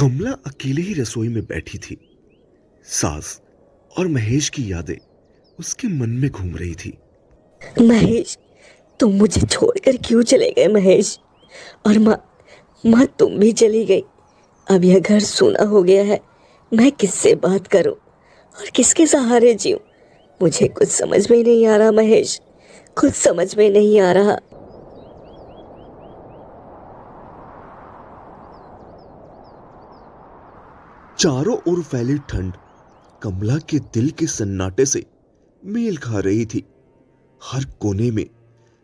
कमला अकेले ही रसोई में बैठी थी। सास और महेश की यादें उसके मन में घूम रही थी। महेश, तुम मुझे छोड़कर क्यों चले गए महेश? और माँ, माँ तुम भी चली गई। अब यह घर सूना हो गया है। मैं किससे बात करूं और किसके सहारे जीऊं? मुझे कुछ समझ में नहीं आ रहा महेश, कुछ समझ में नहीं आ रहा। चारों ओर फैली ठंड कमला के दिल के सन्नाटे से मेल खा रही थी। हर कोने में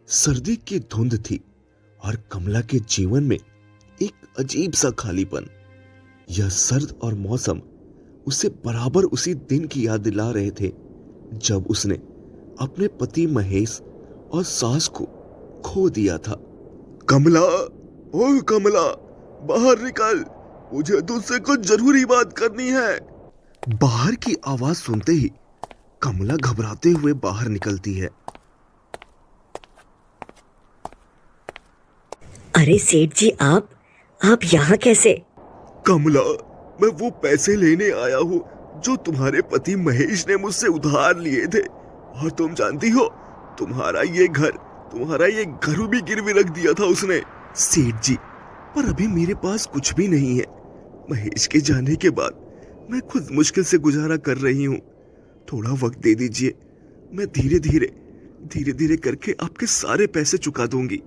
सर्दी की धुंध थी और कमला के जीवन में एक अजीब सा खालीपन। यह सर्द और मौसम उसे बराबर उसी दिन की याद दिला रहे थे जब उसने अपने पति महेश और सास को खो दिया था। कमला, ओ कमला, बाहर निकल, मुझे तुझसे कुछ जरूरी बात करनी है। बाहर की आवाज सुनते ही कमला घबराते हुए बाहर निकलती है। अरे सेठ जी, आप यहाँ कैसे? कमला, मैं वो पैसे लेने आया हूँ जो तुम्हारे पति महेश ने मुझसे उधार लिए थे। और तुम जानती हो, तुम्हारा ये घर भी गिरवी रख दिया था उसने। सेठ जी, पर अभी मेरे पास कुछ भी नहीं है। महेश के जाने के बाद मैं खुद मुश्किल से गुजारा कर रही हूँ। थोड़ा वक्त दे दीजिए, मैं धीरे धीरे करके आपके सारे पैसे चुका दूंगी।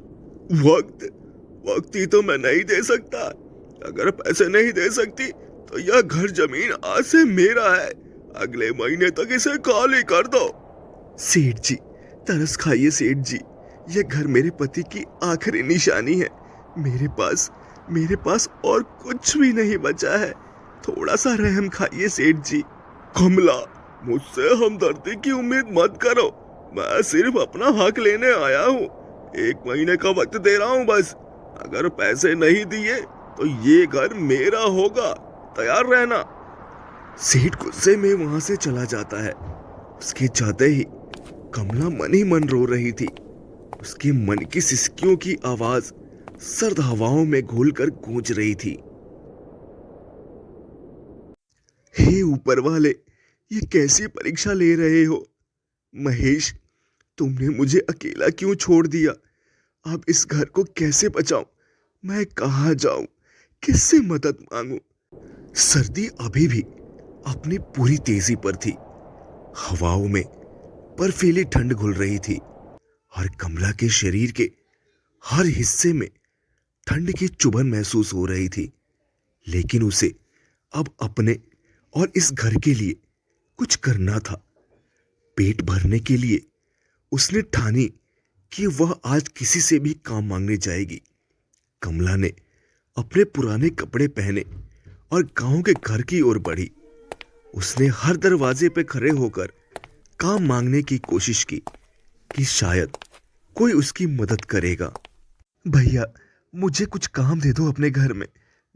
वक्त ही तो मैं नहीं दे सकता। अगर पैसे नहीं दे सकती तो यह घर जमीन आज से मेरा है। अगले महीने तक इसे खाली कर दो। सेठ जी, तरस खाइए सेठ जी, यह घर मेरे पति की आखिरी निशानी है। मेरे पास और कुछ भी नहीं बचा है। थोड़ा सा रहम खाइए सेठ जी। कमला, मुझसे हमदर्दी की उम्मीद मत करो। मैं सिर्फ अपना हक लेने आया हूँ। 1 महीने का वक्त दे रहा हूँ बस। अगर पैसे नहीं दिए तो ये घर मेरा होगा, तैयार रहना। सेठ गुस्से में वहां से चला जाता है। उसके जाते ही कमला मन ही मन रो रही थी। उसके मन की सिसकियों की आवाज सर्द हवाओं में घुलकर गूंज रही थी। हे ऊपर वाले, ये कैसी परीक्षा ले रहे हो? महेश, तुमने मुझे अकेला क्यों छोड़ दिया? अब इस घर को कैसे बचाऊं? मैं कहाँ जाऊं? किससे मदद मांगूं? सर्दी अभी भी अपनी पूरी तेजी पर थी। हवाओं में बर्फीली ठंड घुल रही थी और कमला के शरीर के हर हिस्से में ठंड की चुभन महसूस हो रही थी। लेकिन उसे अब अपने और इस घर के लिए कुछ करना था। पेट भरने के लिए उसने ठानी कि वह आज किसी से भी काम मांगने जाएगी। कमला ने अपने पुराने कपड़े पहने और गांव के घर की ओर बढ़ी। उसने हर दरवाजे पे खड़े होकर काम मांगने की कोशिश की कि शायद कोई उसकी मदद करेगा। भैया, मुझे कुछ काम दे दो अपने घर में।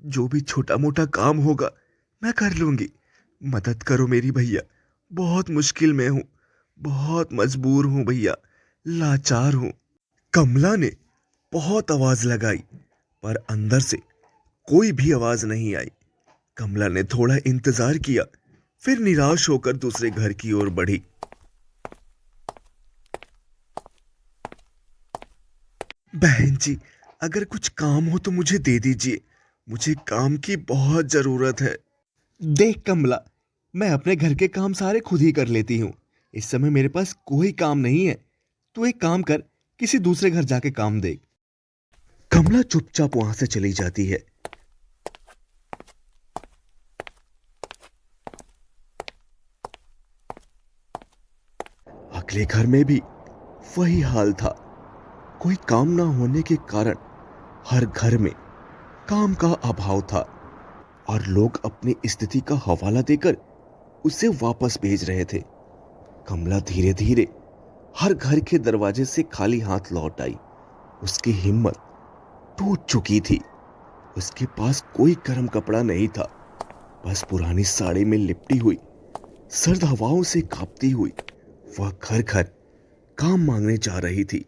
जो भी छोटा मोटा काम होगा मैं कर लूंगी। मदद करो मेरी भैया, बहुत मुश्किल में हूं, बहुत मजबूर हूं भैया, लाचार हूं। कमला ने बहुत आवाज लगाई पर अंदर से कोई भी आवाज नहीं आई। कमला ने थोड़ा इंतजार किया, फिर निराश होकर दूसरे घर की ओर बढ़ी। बहन जी, अगर कुछ काम हो तो मुझे दे दीजिए। मुझे काम की बहुत जरूरत है। देख कमला, मैं अपने घर के काम सारे खुद ही कर लेती हूँ। इस समय मेरे पास कोई काम नहीं है। तू एक काम कर, किसी दूसरे घर जाके काम देख। कमला चुपचाप वहां से चली जाती है। अगले घर में भी वही हाल था। कोई काम ना होने के कारण हर घर में काम का अभाव था और लोग अपनी स्थिति का हवाला देकर उसे वापस भेज रहे थे। कमला धीरे धीरे हर घर के दरवाजे से खाली हाथ लौट आई। उसकी हिम्मत टूट चुकी थी। उसके पास कोई गर्म कपड़ा नहीं था। बस पुरानी साड़ी में लिपटी हुई सर्द हवाओं से कांपती हुई वह घर घर काम मांगने जा रही थी।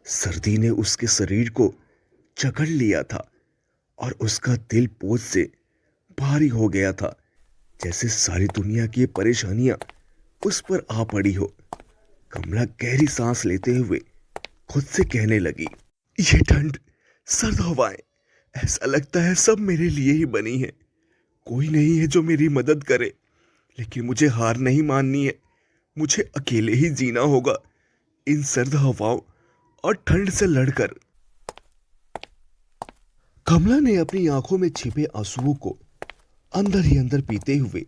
सर्दी ने उसके शरीर को जकड़ लिया था और उसका दिल बोझ से भारी हो गया था, जैसे सारी दुनिया की परेशानियां उस पर आ पड़ी हो। कमला गहरी सांस लेते हुए खुद से कहने लगी, ये ठंड, सर्द हवाएं, ऐसा लगता है सब मेरे लिए ही बनी है। कोई नहीं है जो मेरी मदद करे, लेकिन मुझे हार नहीं माननी है। मुझे अकेले ही जीना होगा इन सर्द हवाओं और ठंड से लड़कर। कमला ने अपनी आंखों में छिपे आंसुओं को अंदर ही अंदर पीते हुए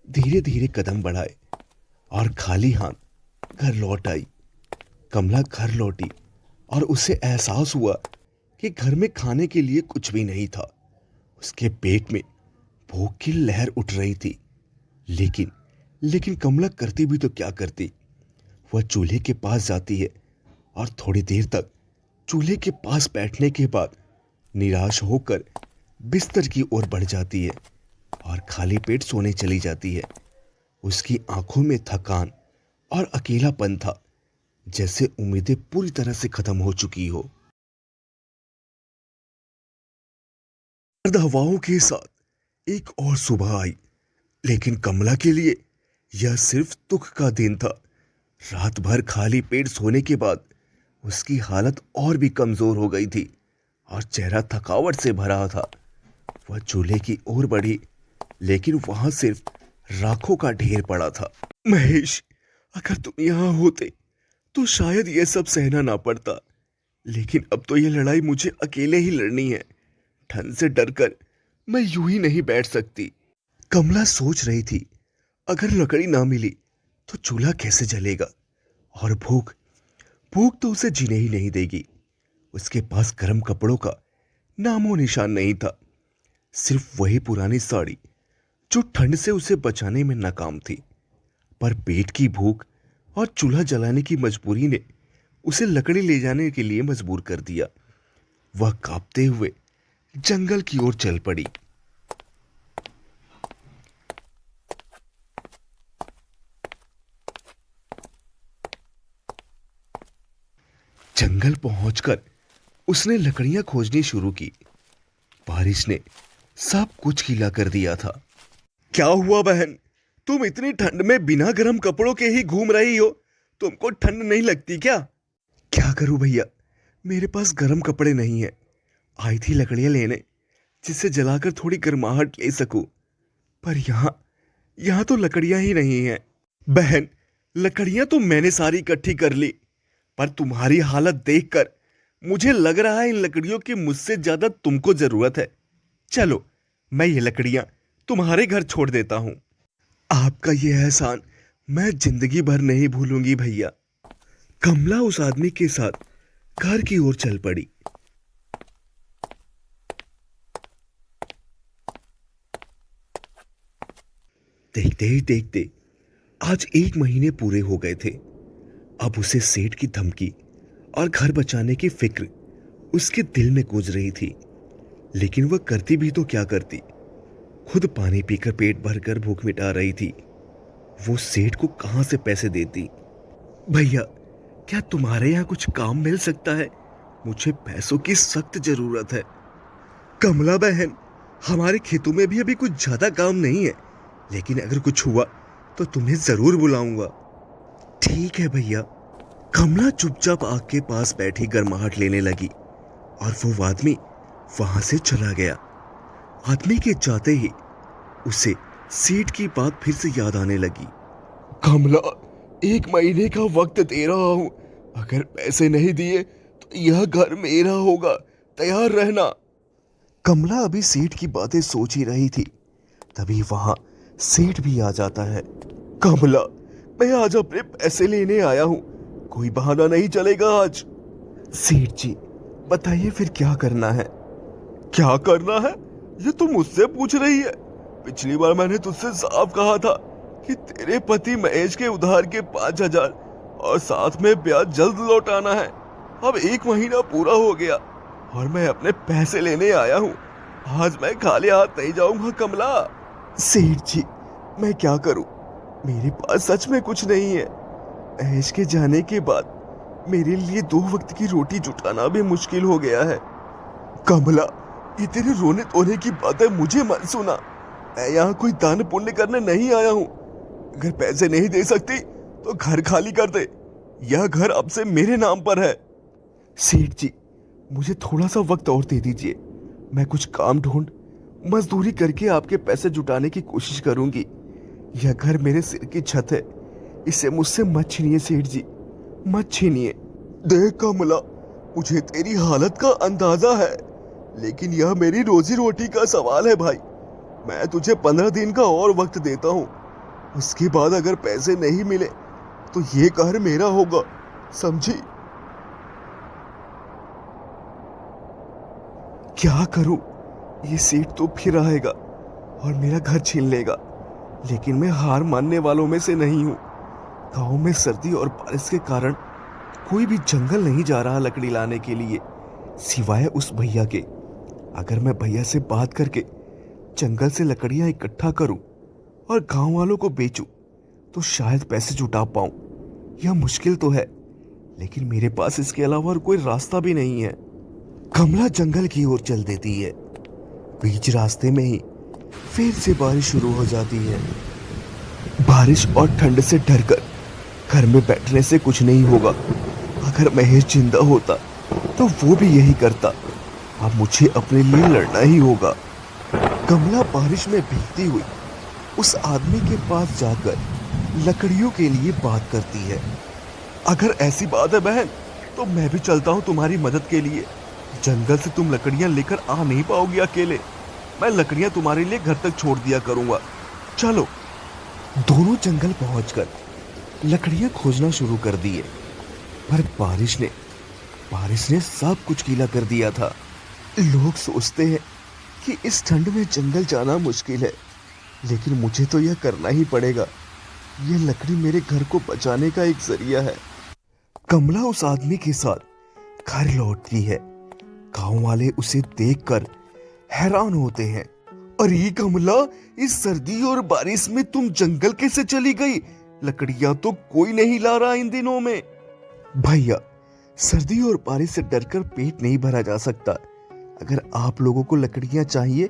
धीरे धीरे कदम बढ़ाए और खाली हाथ घर लौट आई। कमला घर लौटी और उसे एहसास हुआ कि घर में खाने के लिए कुछ भी नहीं था। उसके पेट में भूख की लहर उठ रही थी, लेकिन कमला करती भी तो क्या करती। वह चूल्हे के पास जाती है और थोड़ी देर तक चूल्हे के पास बैठने के बाद निराश होकर बिस्तर की ओर बढ़ जाती है और खाली पेट सोने चली जाती है। उसकी आंखों में थकान और अकेलापन था, जैसे उम्मीदें पूरी तरह से खत्म हो चुकी हो। सर्द हवाओं के साथ एक और सुबह आई, लेकिन कमला के लिए यह सिर्फ दुख का दिन था। रात भर खाली पेट सोने के बाद उसकी हालत और भी कमजोर हो गई थी और चेहरा थकावट से भरा था। वह चूल्हे की ओर बढ़ी, लेकिन वहां सिर्फ राखों का ढेर पड़ा था। महेश, अगर तुम यहां होते तो शायद यह सब सहना ना पड़ता, लेकिन अब तो यह लड़ाई मुझे अकेले ही लड़नी है। ठंड से डरकर मैं यूं ही नहीं बैठ सकती। कमला सोच रही थी, अगर लकड़ी ना मिली तो चूल्हा कैसे जलेगा, और भूख भूख तो उसे जीने ही नहीं देगी। उसके पास गर्म कपड़ों का नामो निशान नहीं था, सिर्फ वही पुरानी साड़ी जो ठंड से उसे बचाने में नाकाम थी। पर पेट की भूख और चूल्हा जलाने की मजबूरी ने उसे लकड़ी ले जाने के लिए मजबूर कर दिया। वह कांपते हुए जंगल की ओर चल पड़ी। जंगल पहुंचकर उसने लकड़ियां खोजनी शुरू की। बारिश ने सब कुछ गीला कर दिया था। क्या हुआ बहन, तुम इतनी ठंड में बिना गर्म कपड़ों के ही घूम रही हो? तुमको ठंड नहीं लगती क्या? क्या करूं भैया, मेरे पास गर्म कपड़े नहीं है। आई थी लकड़ियां लेने, जिससे जलाकर थोड़ी गर्माहट ले सकूं, पर यहाँ तो लकड़ियां ही नहीं है। बहन, लकड़ियां तो मैंने सारी इकट्ठी कर ली, पर तुम्हारी हालत देखकर मुझे लग रहा है इन लकड़ियों की मुझसे ज्यादा तुमको जरूरत है। चलो, मैं ये लकड़ियां तुम्हारे घर छोड़ देता हूं। आपका ये एहसान मैं जिंदगी भर नहीं भूलूंगी भैया। कमला उस आदमी के साथ घर की ओर चल पड़ी। देखते ही देखते आज 1 महीने पूरे हो गए थे। अब उसे सेठ की धमकी और घर बचाने की फिक्र उसके दिल में गूंज रही थी, लेकिन वह करती भी तो क्या करती। खुद पानी पीकर पेट भरकर भूख मिटा रही थी। वो सेठ को कहां से पैसे देती? भैया, क्या तुम्हारे यहां कुछ काम मिल सकता है? मुझे पैसों की सख्त जरूरत है। कमला बहन, हमारे खेतों में भी अभी कुछ ज्यादा काम नहीं है, लेकिन अगर कुछ हुआ तो तुम्हें जरूर बुलाऊंगा। ठीक है भैया। कमला चुपचाप आग के पास बैठी गर्माहट लेने लगी और वो आदमी वहां से चला गया। आदमी के जाते ही उसे सेठ की बात फिर से याद आने लगी। कमला, 1 महीने का वक्त दे रहा हूं, अगर पैसे नहीं दिए तो यह घर मेरा होगा, तैयार रहना। कमला अभी सेठ की बातें सोच ही रही थी, तभी वहां सेठ भी आ जाता है। कमला, मैं आज अपने पैसे लेने आया हूं, कोई बहाना नहीं चलेगा आज। सेठ जी, बताइए फिर क्या करना है? क्या करना है ये तुम मुझसे पूछ रही है? पिछली बार मैंने तुझसे साफ कहा था कि तेरे पति महेश के उधार के 5,000 और साथ में ब्याज जल्द लौटाना है। अब 1 महीना पूरा हो गया और मैं अपने पैसे लेने आया हूँ। आज मैं खाली हाथ नहीं जाऊंगा कमला। सेठ जी, मैं क्या करूं? मेरे पास सच में कुछ नहीं है। महेश के जाने के बाद मेरे लिए 2 वक्त की रोटी जुटाना भी मुश्किल हो गया है। कमला, ये तेरे रोने धोने की बातें मुझे मत सुना। मैं यहाँ कोई दान पुण्य करने नहीं आया हूँ। अगर पैसे नहीं दे सकती तो घर खाली कर दे। यह घर अब से मेरे नाम पर है। सेठ जी, मुझे थोड़ा सा वक्त और दे दीजिए। मैं कुछ काम ढूंढ मजदूरी करके आपके पैसे जुटाने की कोशिश करूंगी। यह घर मेरे सिर की छत है, इसे मुझसे मत छीनिए सेठ जी, मत छीनिए। देख कमला, मुझे तेरी हालत का अंदाजा है, लेकिन यह मेरी रोजी रोटी का सवाल है भाई। मैं तुझे 15 दिन का और वक्त देता हूँ। उसके बाद अगर पैसे नहीं मिले तो ये घर मेरा होगा, समझी? क्या करूं? ये सेठ तो फिर आएगा और मेरा घर छीन लेगा। लेकिन मैं हार मानने वालों में से नहीं हूं। गांव में सर्दी और बारिश के कारण कोई भी जंगल नहीं जा रहा लकड़ी लाने के लिए, सिवाय उस भैया के। अगर मैं भैया से बात करके जंगल से लकड़ियां इकट्ठा करूं और गांव वालों को बेचूं तो शायद पैसे जुटा पाऊं। यह मुश्किल तो है, लेकिन मेरे पास इसके अलावा और कोई रास्ता भी नहीं है। कमला जंगल की ओर चल देती है। बीच रास्ते में ही फिर से बारिश शुरू हो जाती है। बारिश और ठंड से डरकर घर में बैठने से कुछ नहीं होगा। अगर महेश जिंदा होता तो वो भी यही करता। अब मुझे अपने लिए लड़ना ही होगा। कमला बारिश में भीगती हुई उस आदमी के पास जाकर लकड़ियों के लिए बात करती है। अगर ऐसी बात है बहन, तो मैं भी चलता हूँ तुम्हारी मदद के लिए। जंगल से तुम लकड़ियां लेकर आ नहीं पाओगी अकेले। मैं लकड़ियां तुम्हारे लिए घर तक छोड़ दिया करूंगा। चलो। दोनों जंगल पहुंचकर लकड़ियां खोजना शुरू कर दिए, पर बारिश ने सब कुछ गीला कर दिया था। लोग सोचते हैं कि इस ठंड में जंगल जाना मुश्किल है, लेकिन मुझे तो यह करना ही पड़ेगा। यह लकड़ी मेरे घर को बचाने का एक जरिया है। कमला उस आदमी के साथ घर लौटती है। गांव वाले उसे देखकर हैरान होते हैं। अरे कमला, इस सर्दी और बारिश में तुम जंगल कैसे चली गई? लकड़ियां तो कोई नहीं ला रहा इन दिनों में। भैया, सर्दी और बारिश से डरकर पेट नहीं भरा जा सकता। अगर आप लोगों को लकड़ियां चाहिए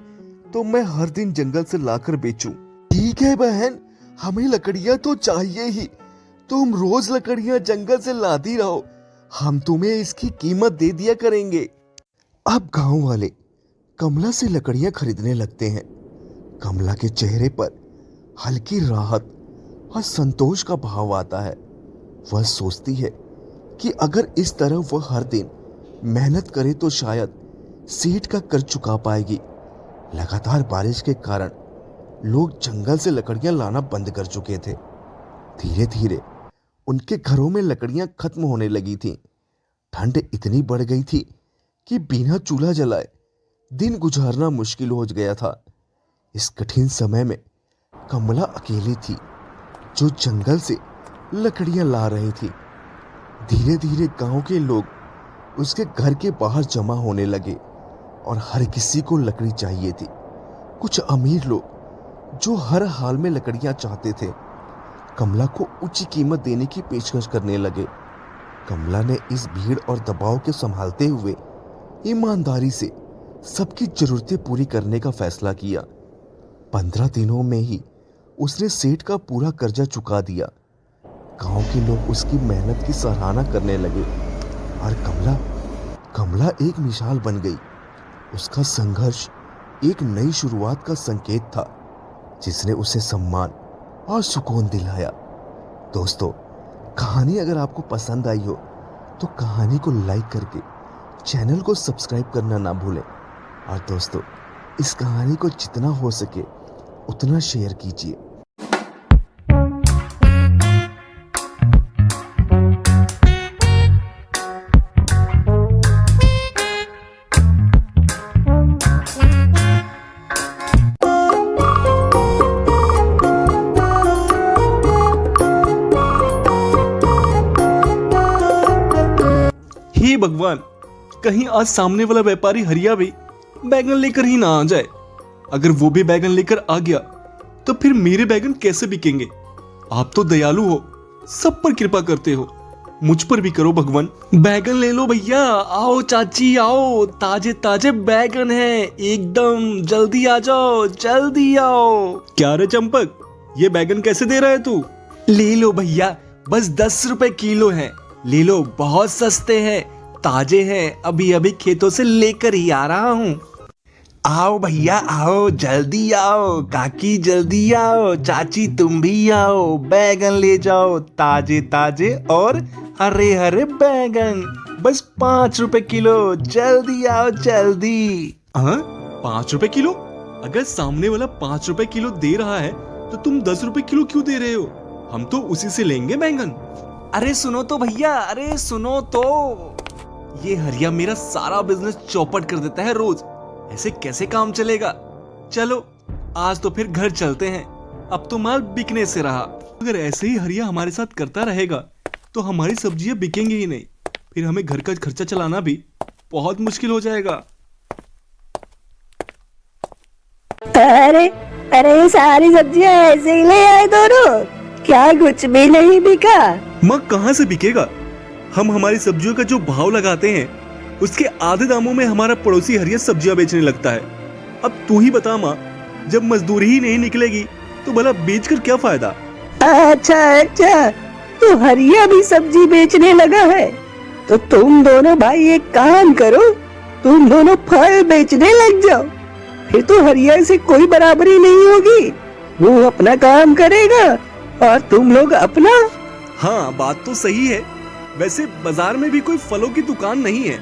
तो मैं हर दिन जंगल से लाकर बेचूं। ठीक है बहन, हमें लकड़ियां तो चाहिए ही। तुम रोज लकड़ियां जंगल से लाती रहो, हम तुम्हें इसकी कीमत दे दिया करेंगे। अब गांव वाले कमला से लकड़ियां खरीदने लगते हैं। कमला के चेहरे पर हल्की राहत और संतोष का भाव आता है। वह सोचती है कि अगर इस तरह वह हर दिन मेहनत करे तो शायद सेठ का कर्ज चुका पाएगी। लगातार बारिश के कारण लोग जंगल से लकड़ियां लाना बंद कर चुके थे। धीरे धीरे उनके घरों में लकड़ियां खत्म होने लगी थीं। ठंड इतनी बढ़ गई थी कि बिना चूल्हा जलाए दिन गुजारना मुश्किल हो गया था। इस कठिन समय में कमला अकेली थी, जो जंगल से लकड़ियां ला रही थी। धीरे धीरे गांव के लोग उसके घर के बाहर जमा होने लगे और हर किसी को लकड़ी चाहिए थी। कुछ अमीर लोग जो हर हाल में लकड़ियां चाहते थे, कमला को ऊंची कीमत देने की पेशकश करने लगे। कमला ने इस भीड़ और दबाव के संभालते हुए ईमानदारी से सबकी जरूरतें पूरी करने का फैसला किया। 15 दिनों में ही उसने सेठ का पूरा कर्जा चुका दिया। गांव के लोग उसकी मेहनत की सराहना करने लगे और कमला एक मिसाल बन गई। उसका संघर्ष एक नई शुरुआत का संकेत था, जिसने उसे सम्मान और सुकून दिलाया। दोस्तों, कहानी अगर आपको पसंद आई हो तो कहानी को लाइक करके चैनल को सब्सक्राइब करना ना भूलें। और दोस्तों, इस कहानी को जितना हो सके उतना शेयर कीजिए। हे भगवान, कहीं आज सामने वाला व्यापारी हरिया भी बैगन लेकर ही ना आ जाए। अगर वो भी बैगन लेकर आ गया तो फिर मेरे बैगन कैसे बिकेंगे? आप तो दयालु हो, सब पर कृपा करते हो। मुझ पर भी करो भगवान। बैगन ले लो भैया, आओ चाची आओ, ताजे ताजे बैगन हैं एकदम, जल्दी आ जाओ जल्दी आओ। क्या रे चंपक, ये बैगन कैसे दे रहा है तू? ले लो भैया, बस 10 रुपए किलो है, ले लो, बहुत सस्ते हैं, ताजे हैं, अभी अभी खेतों से लेकर ही आ रहा हूँ। आओ भैया आओ, जल्दी आओ, काकी जल्दी आओ, चाची तुम भी आओ, बैगन ले जाओ, ताजे ताजे और हरे हरे बैगन, बस 5 रुपए किलो, जल्दी आओ जल्दी। हाँ 5 रुपए किलो? अगर सामने वाला 5 रुपए किलो दे रहा है तो तुम 10 रुपए किलो क्यों दे रहे हो? हम तो उसी से लेंगे बैंगन। अरे सुनो तो भैया, अरे सुनो तो, ये हरिया मेरा सारा बिजनेस चौपट कर देता है रोज, ऐसे कैसे काम चलेगा? चलो आज तो फिर घर चलते हैं, अब तो माल बिकने से रहा। अगर ऐसे ही हरिया हमारे साथ करता रहेगा तो हमारी सब्जियां बिकेंगी ही नहीं, फिर हमें घर का खर्चा चलाना भी बहुत मुश्किल हो जाएगा। अरे अरे सारी सब्जियां ऐसे ही ले आए दोनों, क्या कुछ भी नहीं बिका? माँ कहाँ से बिकेगा? हम हमारी सब्जियों का जो भाव लगाते हैं उसके आधे दामों में हमारा पड़ोसी हरिया सब्जियां बेचने लगता है। अब तू ही बता माँ, जब मजदूरी ही नहीं निकलेगी तो भला बेचकर क्या फायदा? अच्छा अच्छा, तो हरिया भी सब्जी बेचने लगा है, तो तुम दोनों भाई एक काम करो, तुम दोनों फल बेचने लग जाओ, फिर तो हरिया से कोई बराबरी नहीं होगी, वो अपना काम करेगा और तुम लोग अपना। हाँ बात तो सही है, वैसे बाजार में भी कोई फलों की दुकान नहीं है,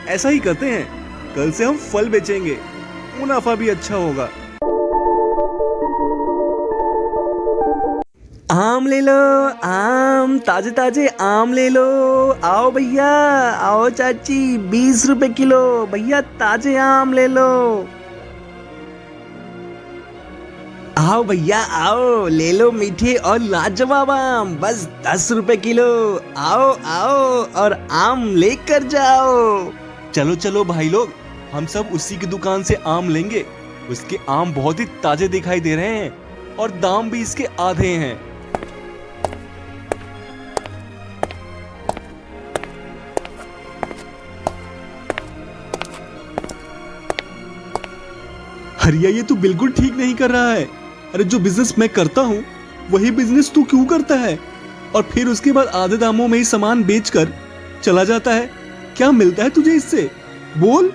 ऐसा ही करते हैं, कल से हम फल बेचेंगे, मुनाफा भी अच्छा होगा। आम ले लो, आम, ताजे ताजे आम ले लो, आओ भैया आओ चाची, 20 रुपए किलो, भैया ताजे आम ले लो। आओ भैया आओ, ले लो मीठे और लाजवाब आम, बस 10 रुपए किलो, आओ आओ और आम लेकर जाओ। चलो चलो भाई लोग, हम सब उसी की दुकान से आम लेंगे, उसके आम बहुत ही ताजे दिखाई दे रहे हैं और दाम भी इसके आधे हैं। हरिया ये तू बिल्कुल ठीक नहीं कर रहा है। अरे जो बिजनेस मैं करता हूँ वही बिजनेस तू क्यों करता है, और फिर उसके बाद आधे दामों में ही सामान बेचकर चला जाता है? क्या मिलता है तुझे इससे, बोल?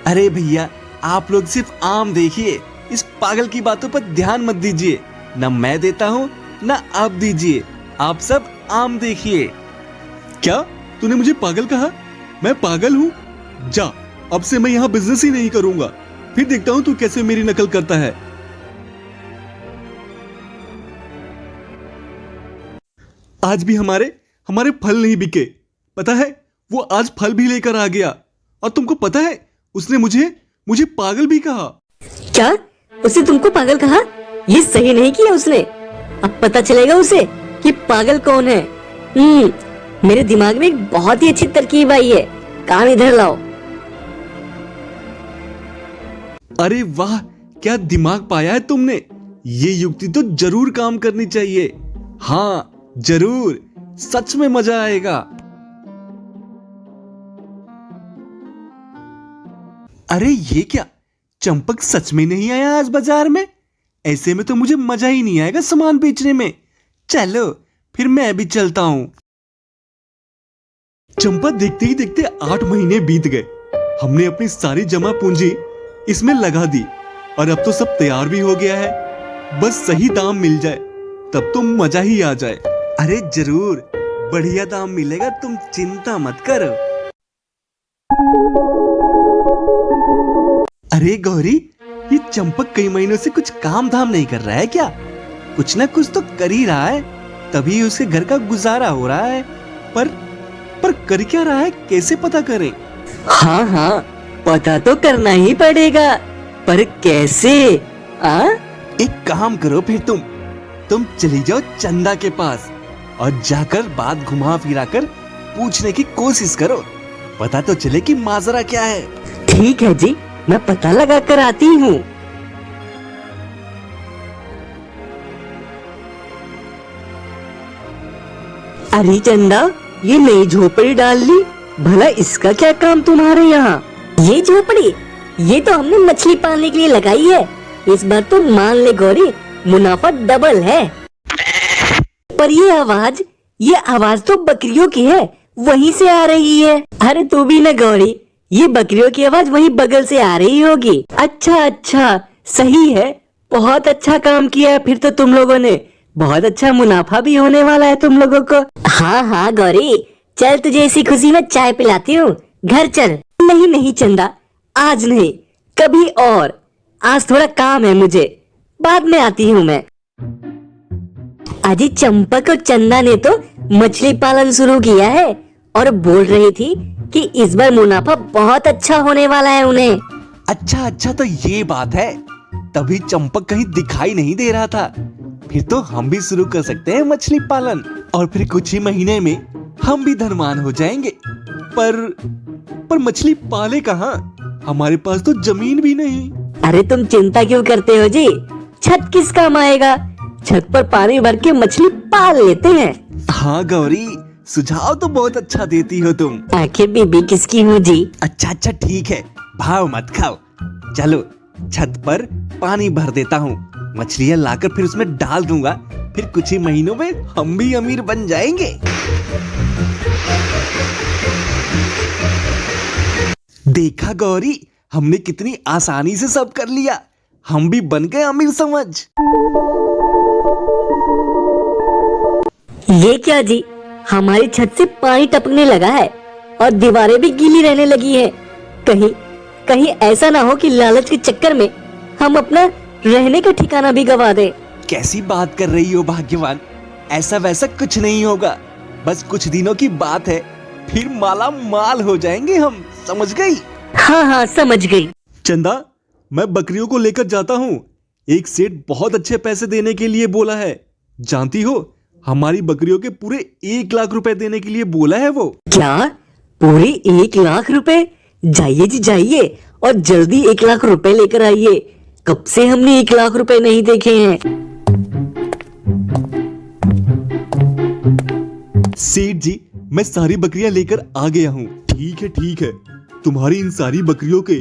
अरे भैया आप लोग सिर्फ आम देखिए, इस पागल की बातों पर ध्यान मत दीजिए, न मैं देता हूँ न आप दीजिए, आप सब आम देखिए। क्या तूने मुझे पागल कहा? मैं पागल हूँ? जा, अब से मैं यहाँ बिजनेस ही नहीं करूंगा, फिर देखता हूँ तू कैसे मेरी नकल करता है। आज भी हमारे फल नहीं बिके, पता है? वो आज फल भी लेकर आ गया, और तुमको पता है उसने मुझे पागल भी कहा। क्या उसे तुमको पागल कहा? ये सही नहीं किया उसने, अब पता चलेगा उसे कि पागल कौन है। मेरे दिमाग में एक बहुत ही अच्छी तरकीब आई है, काम इधर लाओ। अरे वाह, क्या दिमाग पाया है तुमने, ये युक्ति तो जरूर काम करनी चाहिए। हाँ जरूर, सच में मजा आएगा। अरे ये क्या, चंपक सच में नहीं आया आज बाजार में? ऐसे में तो मुझे मजा ही नहीं आएगा सामान बेचने में। चलो फिर मैं भी चलता हूं। चंपा देखते ही देखते 8 महीने बीत गए, हमने अपनी सारी जमा पूंजी इसमें लगा दी और अब तो सब तैयार भी हो गया है, बस सही दाम मिल जाए तब तो मजा ही आ जाए। अरे जरूर, बढ़िया दाम मिलेगा, तुम चिंता मत करो। अरे गौरी, ये चंपक कई महीनों से कुछ काम धाम नहीं कर रहा है क्या? कुछ ना कुछ तो कर ही रहा है, तभी उसके घर का गुजारा हो रहा है। पर कर क्या रहा है, कैसे पता करें? हाँ हाँ, पता तो करना ही पड़ेगा, पर कैसे? एक काम करो फिर, तुम चली जाओ चंदा के पास और जाकर बात घुमा फिरा कर पूछने की कोशिश करो, पता तो चले कि माजरा क्या है। ठीक है जी, मैं पता लगा कर आती हूँ। अरे चंदा, ये नई झोपड़ी डाल ली, भला इसका क्या काम तुम्हारे यहाँ? ये झोपड़ी ये तो हमने मछली पालने के लिए लगाई है। इस बार तो मान ले गौरी, मुनाफा डबल है। पर ये आवाज तो बकरियों की है, वहीं से आ रही है। अरे तू भी न गौरी, ये बकरियों की आवाज वहीं बगल से आ रही होगी। अच्छा, सही है, बहुत अच्छा काम किया है फिर तो तुम लोगों ने। बहुत अच्छा मुनाफा भी होने वाला है तुम लोगों को। हाँ गौरी, चल तुझे इसी खुशी में चाय पिलाती हूँ, घर चल। नहीं चंदा, आज नहीं, कभी और। आज थोड़ा काम है मुझे, बाद में आती हूँ मैं। अजी चंपक और चंदा ने तो मछली पालन शुरू किया है और बोल रही थी कि इस बार मुनाफा बहुत अच्छा होने वाला है उन्हें। अच्छा तो ये बात है, तभी चंपक कहीं दिखाई नहीं दे रहा था। फिर तो हम भी शुरू कर सकते हैं मछली पालन, और फिर कुछ ही महीने में हम भी धनवान हो जाएंगे। पर मछली पाले कहाँ? हमारे पास तो जमीन भी नहीं। अरे तुम चिंता क्यों करते हो जी, छत किस काम आएगा? छत पर पानी भर के मछली पाल लेते हैं। हाँ गौरी, सुझाव तो बहुत अच्छा देती हो तुम। आखिर बीबी किसकी हूँ जी? अच्छा ठीक है, भाव मत खाओ। चलो छत पर पानी भर देता हूँ, मछलियाँ लाकर फिर उसमें डाल दूंगा। फिर कुछ ही महीनों में हम भी अमीर बन जाएंगे। देखा गौरी, हमने कितनी आसानी से सब कर लिया। हम भी बन गए अमीर समझ। ये क्या जी, हमारी छत से पानी टपकने लगा है और दीवारें भी गीली रहने लगी हैं। कहीं ऐसा ना हो कि लालच के चक्कर में हम अपना रहने का ठिकाना भी गवा दें। कैसी बात कर रही हो भाग्यवान, ऐसा वैसा कुछ नहीं होगा। बस कुछ दिनों की बात है, फिर माला माल हो जाएंगे हम, समझ गई? हाँ समझ गई। चंदा, मैं बकरियों को लेकर जाता हूँ। एक सेठ बहुत अच्छे पैसे देने के लिए बोला है। जानती हो, हमारी बकरियों के पूरे 1 लाख रुपए देने के लिए बोला है वो। क्या? पूरे 1 लाख रुपए? जाइए जी जाइए, और जल्दी 1 लाख रुपए लेकर आइए। कब से हमने 1 लाख रुपए नहीं देखे हैं। सेठ जी, मैं सारी बकरियां लेकर आ गया हूँ। ठीक है, तुम्हारी इन सारी बकरियों के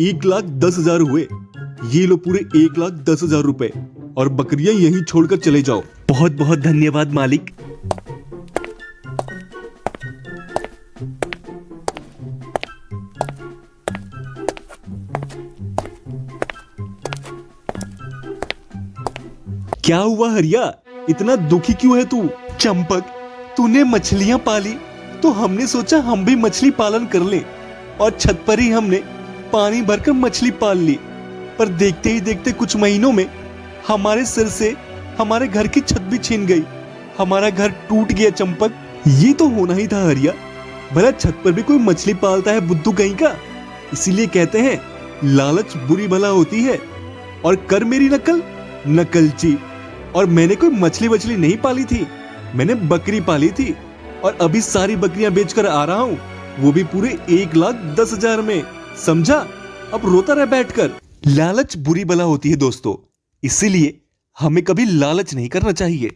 1,10,000 हुए। ये लो पूरे 1,10,000 रुपए, और बकरियां यहीं छोड़कर चले जाओ। बहुत बहुत धन्यवाद मालिक। क्या हुआ हरिया, इतना दुखी क्यों है तू? चंपक, तूने मछलियां पाली तो हमने सोचा हम भी मछली पालन कर लें, और छत पर ही हमने पानी भरकर मछली पाल ली। पर देखते ही देखते कुछ महीनों में हमारे सिर से हमारे घर की छत भी छीन गई। हमारा घर टूट गया चंपक। ये तो होना ही था हरिया, भला छत पर भी कोई मछली पालता है बुद्धू कहीं का। इसीलिए कहते हैं लालच बुरी भला होती है। और कर मेरी नकलची। और मैंने कोई मछली नहीं पाली थी, मैंने बकरी पाली थी, और अभी सारी बकरियां बेचकर आ रहा हूँ, वो भी पूरे 1,10,000 में। समझा? अब रोता रह बैठकर। लालच बुरी भला होती है दोस्तों, इसीलिए हमें कभी लालच नहीं करना चाहिए।